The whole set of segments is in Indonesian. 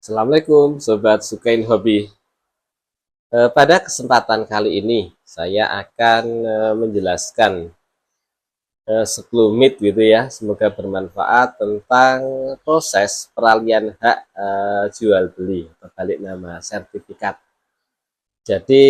Assalamualaikum Sobat Sukain Hobi. Pada kesempatan kali ini saya akan menjelaskan sekelumit gitu ya, semoga bermanfaat tentang proses peralihan hak jual beli atau balik nama sertifikat. Jadi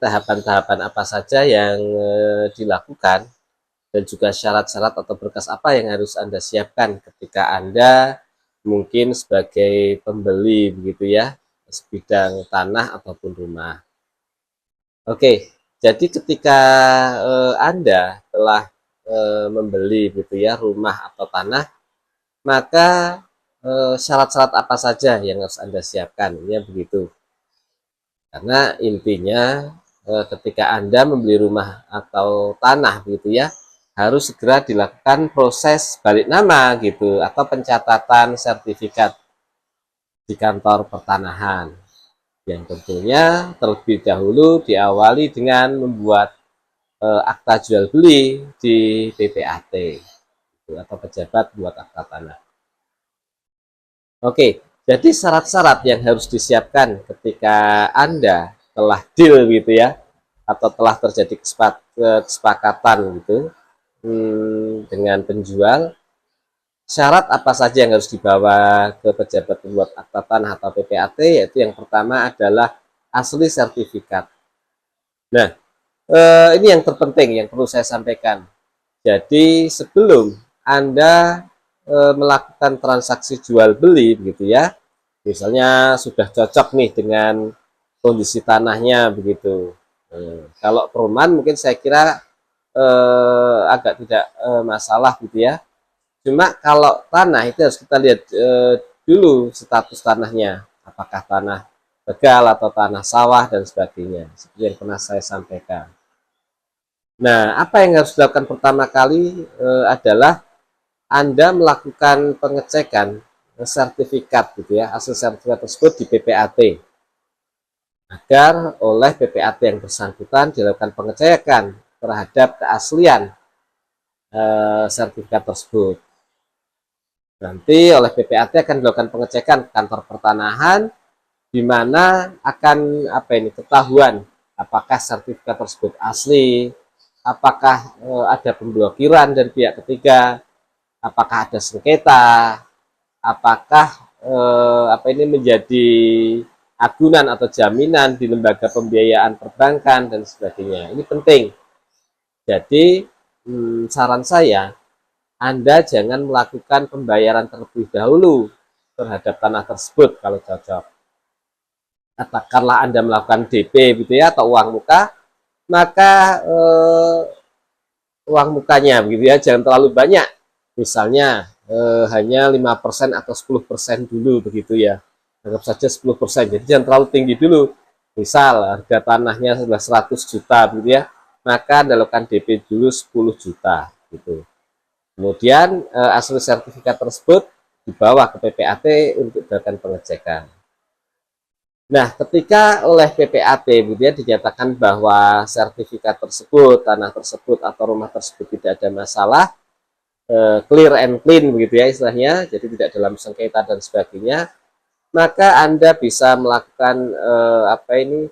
tahapan-tahapan apa saja yang dilakukan dan juga syarat-syarat atau berkas apa yang harus Anda siapkan ketika Anda mungkin sebagai pembeli begitu ya, sebidang tanah ataupun rumah. Oke, jadi ketika Anda telah membeli gitu ya rumah atau tanah, maka syarat-syarat apa saja yang harus Anda siapkan, ya begitu. Karena intinya ketika Anda membeli rumah atau tanah gitu ya, harus segera dilakukan proses balik nama gitu atau pencatatan sertifikat di kantor pertanahan. Yang tentunya terlebih dahulu diawali dengan membuat akta jual beli di PPAT gitu, atau pejabat buat akta tanah. Oke, jadi syarat-syarat yang harus disiapkan ketika Anda telah deal gitu ya, atau telah terjadi kesepakatan gitu dengan penjual. Syarat apa saja yang harus dibawa ke pejabat pembuat akta tanah atau PPAT, yaitu yang pertama adalah asli sertifikat. Nah, ini yang terpenting yang perlu saya sampaikan. Jadi sebelum Anda melakukan transaksi jual beli begitu ya, misalnya sudah cocok nih dengan kondisi tanahnya begitu. Kalau perumahan mungkin saya kira agak tidak masalah gitu ya. Cuma kalau tanah itu harus kita lihat dulu status tanahnya, apakah tanah tegal atau tanah sawah dan sebagainya, seperti yang pernah saya sampaikan. Nah, apa yang harus dilakukan pertama kali adalah Anda melakukan pengecekan sertifikat gitu ya, hasil sertifikat tersebut di PPAT, agar oleh PPAT yang bersangkutan dilakukan pengecekan terhadap keaslian sertifikat tersebut. Nanti oleh PPAT akan dilakukan pengecekan kantor pertanahan, di mana akan ketahuan apakah sertifikat tersebut asli, apakah ada pemblokiran dari pihak ketiga, apakah ada sengketa, apakah menjadi agunan atau jaminan di lembaga pembiayaan perbankan dan sebagainya. Ini penting. Jadi saran saya, Anda jangan melakukan pembayaran terlebih dahulu terhadap tanah tersebut kalau cocok. Katakanlah Anda melakukan DP gitu ya, atau uang muka, maka uang mukanya begitu ya jangan terlalu banyak. Misalnya hanya 5% atau 10% dulu begitu ya. Anggap saja 10%. Jadi jangan terlalu tinggi dulu. Misal harga tanahnya sudah 100 juta begitu ya, maka lakukan DP dulu 10 juta gitu. Kemudian asli sertifikat tersebut dibawa ke PPAT untuk dilakukan pengecekan. Nah, ketika oleh PPAT gitu ya dinyatakan bahwa sertifikat tersebut, tanah tersebut atau rumah tersebut tidak ada masalah, clear and clean begitu ya istilahnya, jadi tidak dalam sengketa dan sebagainya, maka Anda bisa melakukan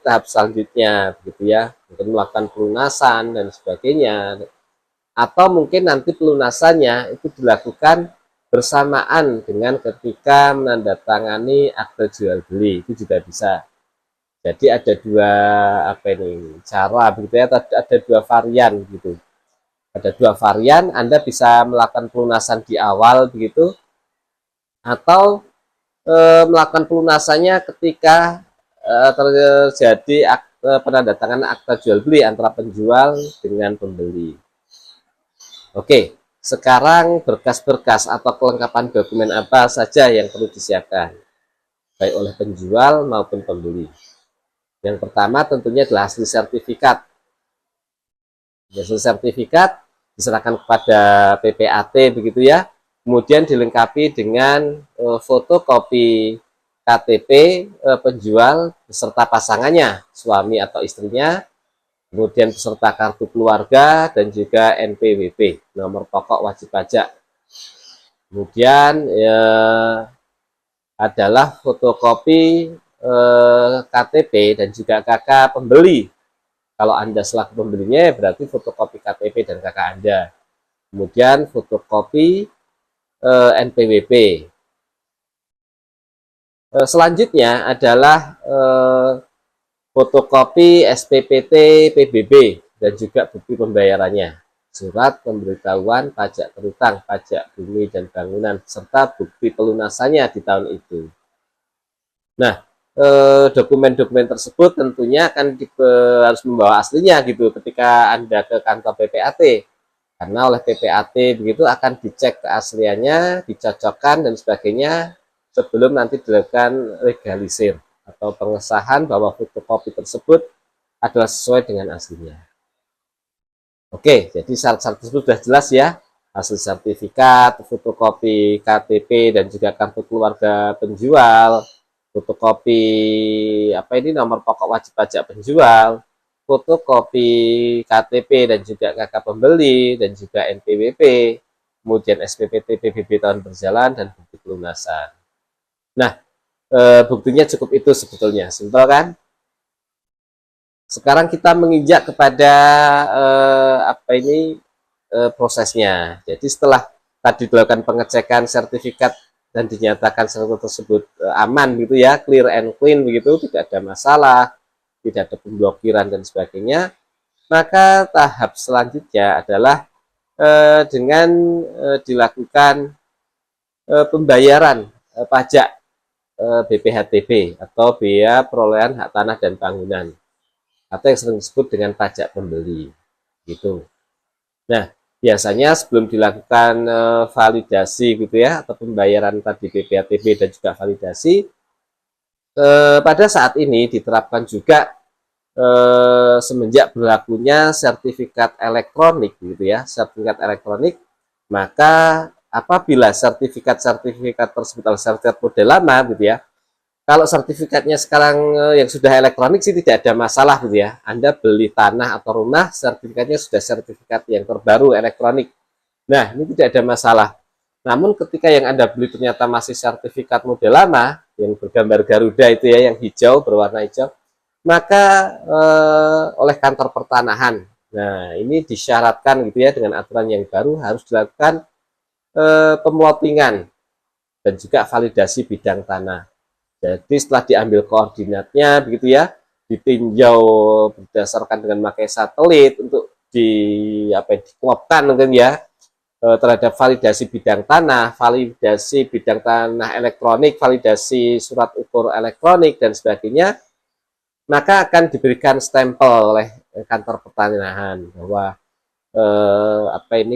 tahap selanjutnya begitu ya, mungkin melakukan pelunasan dan sebagainya, atau mungkin nanti pelunasannya itu dilakukan bersamaan dengan ketika menandatangani akte jual beli, itu juga bisa. Jadi ada dua cara begitu ya, ada dua varian gitu. Ada dua varian, Anda bisa melakukan pelunasan di awal begitu, atau melakukan pelunasannya ketika terjadi penandatanganan akta jual beli antara penjual dengan pembeli. Oke, sekarang berkas-berkas atau kelengkapan dokumen apa saja yang perlu disiapkan, baik oleh penjual maupun pembeli. Yang pertama tentunya adalah hasil sertifikat. Hasil sertifikat diserahkan kepada PPAT begitu ya, kemudian dilengkapi dengan fotokopi KTP penjual beserta pasangannya, suami atau istrinya, kemudian beserta kartu keluarga dan juga NPWP, nomor pokok wajib pajak. Kemudian adalah fotokopi KTP dan juga KK pembeli. Kalau Anda selaku pembelinya berarti fotokopi KTP dan KK Anda. Kemudian fotokopi NPWP. Selanjutnya adalah fotokopi SPPT PBB dan juga bukti pembayarannya, surat pemberitahuan pajak terutang, pajak bumi dan bangunan, serta bukti pelunasannya di tahun itu. Nah, dokumen-dokumen tersebut tentunya akan harus membawa aslinya gitu ketika Anda ke kantor PPAT, karena oleh PPAT begitu akan dicek keasliannya, dicocokkan dan sebagainya sebelum nanti dilakukan legalisir atau pengesahan bahwa fotokopi tersebut adalah sesuai dengan aslinya. Oke, jadi syarat-syarat tersebut sudah jelas ya. Hasil sertifikat, fotokopi KTP dan juga kartu keluarga penjual, fotokopi nomor pokok wajib pajak penjual, fotokopi KTP dan juga KK pembeli dan juga NPWP, kemudian SPPT PBB tahun berjalan dan bukti pelunasan. Nah, buktinya cukup itu sebetulnya, simpel kan? Sekarang kita menginjak kepada prosesnya. Jadi setelah tadi dilakukan pengecekan sertifikat dan dinyatakan sertifikat tersebut aman gitu ya, clear and clean begitu, tidak ada masalah, tidak ada pemblokiran dan sebagainya, maka tahap selanjutnya adalah dengan dilakukan pembayaran pajak BPHTB atau biaya perolehan hak tanah dan bangunan, atau yang sering disebut dengan pajak pembeli gitu. Nah, biasanya sebelum dilakukan validasi gitu ya, atau pembayaran tadi BPHTB dan juga validasi, pada saat ini diterapkan juga semenjak berlakunya sertifikat elektronik gitu ya, sertifikat elektronik, maka apabila sertifikat tersebut adalah sertifikat model lama gitu ya, kalau sertifikatnya sekarang yang sudah elektronik sih tidak ada masalah gitu ya. Anda beli tanah atau rumah, sertifikatnya sudah sertifikat yang terbaru elektronik. Nah, ini tidak ada masalah. Namun ketika yang Anda beli ternyata masih sertifikat model lama, yang bergambar Garuda itu ya, yang hijau, berwarna hijau, maka oleh kantor pertanahan, nah ini disyaratkan gitu ya, dengan aturan yang baru harus dilakukan pemotingan dan juga validasi bidang tanah. Jadi setelah diambil koordinatnya begitu ya, ditinjau berdasarkan dengan memakai satelit untuk diklopkan mungkin ya, terhadap validasi bidang tanah, validasi bidang tanah elektronik, validasi surat ukur elektronik dan sebagainya, maka akan diberikan stempel oleh kantor pertanahan bahwa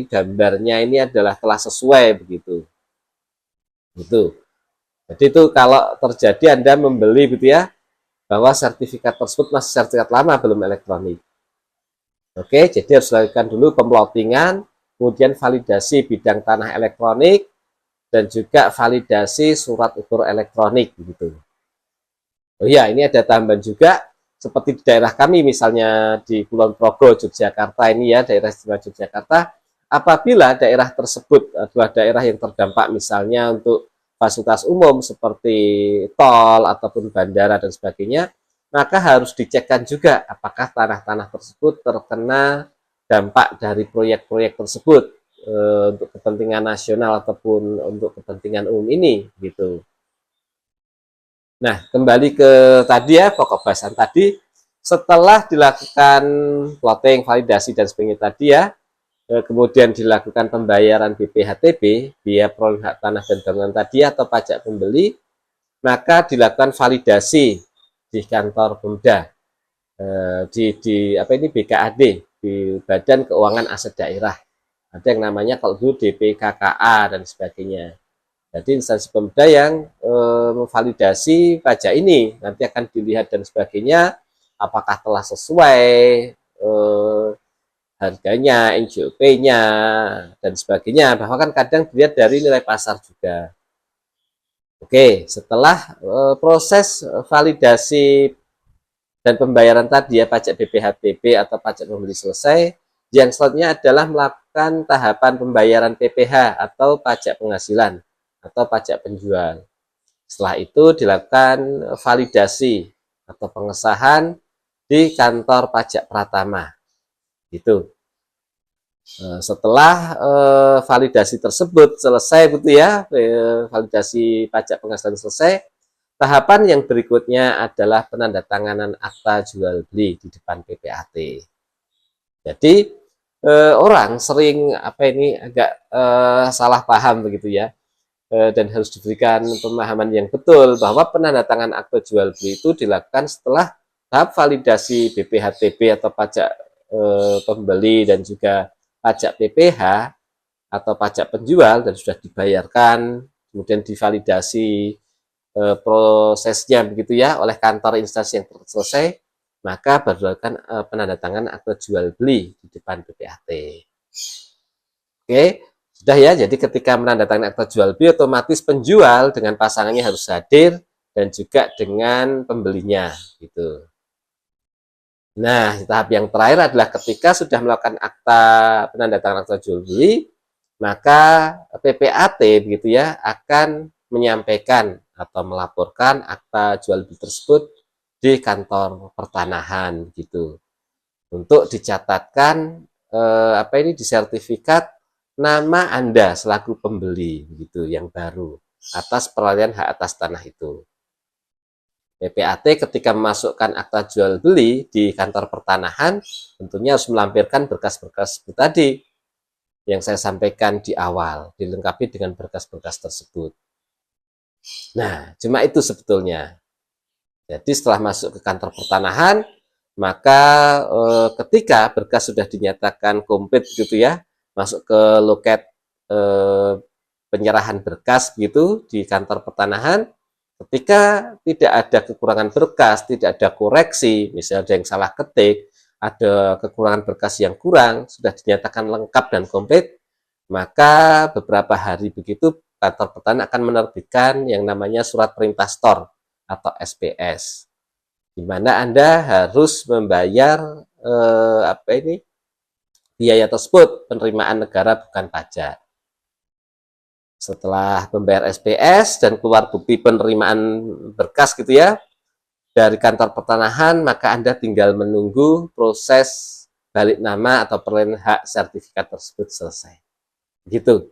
gambarnya ini adalah telah sesuai begitu. Gitu. Jadi itu kalau terjadi Anda membeli gitu ya, bahwa sertifikat tersebut masih sertifikat lama, belum elektronik. Oke, jadi harus dilakukan dulu pemlotingan, kemudian validasi bidang tanah elektronik, dan juga validasi surat ukur elektronik gitu. Oh iya, ini ada tambahan juga, seperti di daerah kami misalnya di Kulon Progo, Yogyakarta ini ya, daerah istimewa Yogyakarta, apabila daerah tersebut adalah daerah yang terdampak misalnya untuk fasilitas umum seperti tol ataupun bandara dan sebagainya, maka harus dicekkan juga apakah tanah-tanah tersebut terkena dampak dari proyek-proyek tersebut untuk kepentingan nasional ataupun untuk kepentingan umum ini gitu. Nah, kembali ke tadi ya, pokok bahasan tadi, setelah dilakukan plotting, validasi dan sebagainya tadi ya, kemudian dilakukan pembayaran BPHTB, biaya perolehan hak tanah dan bangunan tadi atau pajak pembeli, maka dilakukan validasi di kantor Pemda, di BKAD, di Badan Keuangan Aset Daerah. Ada yang namanya kalau dulu DPKKA dan sebagainya. Jadi instansi Pemda yang memvalidasi pajak ini nanti akan dilihat dan sebagainya, apakah telah sesuai harganya, NJOP-nya, dan sebagainya. Bahwa kan kadang dilihat dari nilai pasar juga. Oke, setelah proses validasi dan pembayaran tadi ya, pajak BPHTB atau pajak pembeli selesai, yang selanjutnya adalah melakukan tahapan pembayaran PPH atau pajak penghasilan atau pajak penjual. Setelah itu dilakukan validasi atau pengesahan di kantor pajak Pratama. Gitu. Setelah validasi tersebut selesai, gitu ya, validasi pajak penghasilan selesai, tahapan yang berikutnya adalah penandatanganan akta jual beli di depan PPAT. Jadi orang sering agak salah paham begitu ya, dan harus diberikan pemahaman yang betul bahwa penandatanganan akta jual beli itu dilakukan setelah tahap validasi BPHTB atau pajak pembeli dan juga pajak PPH atau pajak penjual dan sudah dibayarkan, kemudian divalidasi prosesnya begitu ya oleh kantor instansi yang selesai, maka baru dilakukan penandatanganan akta jual beli di depan PPAT. Oke, sudah ya. Jadi ketika menandatangani akta jual beli, otomatis penjual dengan pasangannya harus hadir dan juga dengan pembelinya, gitu. Nah, tahap yang terakhir adalah ketika sudah melakukan akta penandatanganan akta jual beli, maka PPAT begitu ya akan menyampaikan atau melaporkan akta jual beli tersebut di kantor pertanahan gitu. Untuk dicatatkan di sertifikat nama Anda selaku pembeli gitu yang baru atas peralihan hak atas tanah itu. PPAT ketika memasukkan akta jual beli di kantor pertanahan tentunya harus melampirkan berkas-berkas tadi yang saya sampaikan di awal, dilengkapi dengan berkas-berkas tersebut. Nah, cuma itu sebetulnya. Jadi setelah masuk ke kantor pertanahan, maka ketika berkas sudah dinyatakan komplit gitu ya, masuk ke loket penyerahan berkas gitu di kantor pertanahan, ketika tidak ada kekurangan berkas, tidak ada koreksi, misalnya ada yang salah ketik, ada kekurangan berkas yang kurang, sudah dinyatakan lengkap dan komplit, maka beberapa hari begitu kantor pertanahan akan menerbitkan yang namanya surat perintah store atau SPS, di mana Anda harus membayar biaya tersebut, penerimaan negara bukan pajak. Setelah membayar SPS dan keluar bukti penerimaan berkas gitu ya dari kantor pertanahan, maka Anda tinggal menunggu proses balik nama atau peralihan hak sertifikat tersebut selesai. Gitu.